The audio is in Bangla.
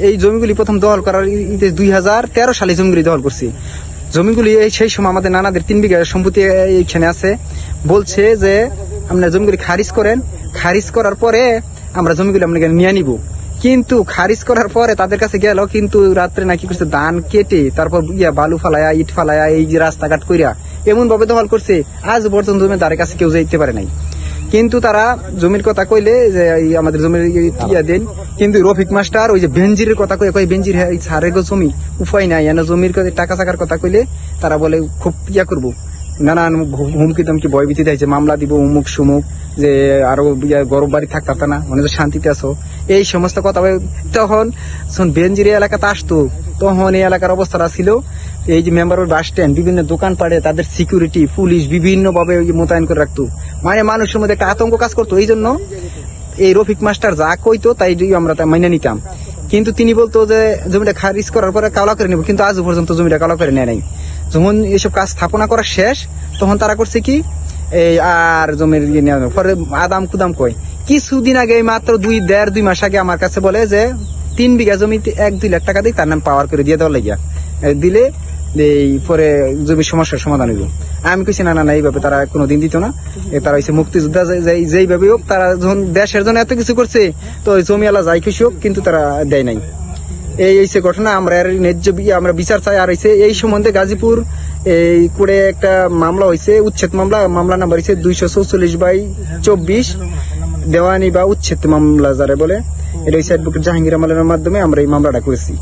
এই জমিগুলি প্রথম দখল করার 2013 সালে জমিগুলি দখল করছি। জমিগুলি সেই সময় আমাদের নানাদের 3 বিঘা সম্পত্তি এইখানে আছে। বলছে যে আপনার জমিগুলি খারিজ করেন, খারিজ করার পরে আমরা জমিগুলি আপনাকে নিয়ে নিব। কিন্তু খারিজ করার পরে তাদের কাছে গেল, কিন্তু রাত্রে নাকি করছে ধান কেটে তারপর বালু ফালায়া, ইট ফালায়া, এই যে রাস্তাঘাট কইরা এমন ভাবে দখল করছে আজ পর্যন্ত জমির কাছে কেউ যাইতে পারে নাই। কিন্তু তারা জমির কথা কইলে যে আমাদের জমির দেন, কিন্তু রফিক মাস্টার ওই যে বেঞ্জিরের কথা কই বেঞ্জির সারের জমি উপায় নাই, জমির টাকা চাকার কথা কইলে তারা বলে খুব করবো, নানান হুমকি দমকি ভয়ভীতি দেয় যে মামলা দিব উমুক সুমুক, যে আরো গরব বাড়ি থাকতে না, মানে শান্তিতে আসো, এই সমস্ত কথা। তখন বেঞ্জির এলাকাতে আসতো, তখন এই এলাকার অবস্থাটা ছিল এই যে মেম্বার বাস স্ট্যান্ড, বিভিন্ন দোকান পাড়ে তাদের সিকিউরিটি পুলিশ বিভিন্ন ভাবে মোতায়েন করে রাখতো, মানে মানুষের মধ্যে একটা আতঙ্ক কাজ করতো। এই জন্য এই রফিক মাস্টার যা কইতো তাই আমরা মাইনে নিতাম। কিন্তু তিনি বলতো যে জমিটা খারিজ করার পরে কাওলা করে নেব, কিন্তু আজও পর্যন্ত জমিটা কাওলা করে নেয় নাই। যখন এসব কাজ স্থাপনা করা শেষ তখন তারা করছে কি এই আর জমির পরে আদাম কুদাম কয়। কিছুদিন আগে মাত্র 2 মাস আগে আমার কাছে বলে যে 3 বিঘা জমিতে 1-2 লাখ টাকা দিই তার নাম পাওয়ার করে দিয়ে দেওয়ার লাগিয়া, দিলে এই পরে জমির সমস্যার সমাধান হইব। আমি কইছি না, এইভাবে তারা কোনোদিন দিত না। তারা হচ্ছে মুক্তিযোদ্ধা, যেইভাবে হোক তারা যখন দেশের জন্য এত কিছু করছে, তো জমি আলা যাই খুশি হোক, কিন্তু তারা দেয় নাই। এই হইছে ঘটনা। আমরা এর ন্যায্য আমরা বিচার চাই। আর হইছে এই সম্বন্ধে গাজীপুর এই করে একটা মামলা হয়েছে, উচ্ছেদ মামলা নাম্বার হচ্ছে 244/24 দেওয়ানি বা উচ্ছেদ মামলা যারা বলে, এটা হচ্ছে অ্যাডভোকেট জাহাঙ্গীর আমালের মাধ্যমে আমরা এই মামলাটা করেছি।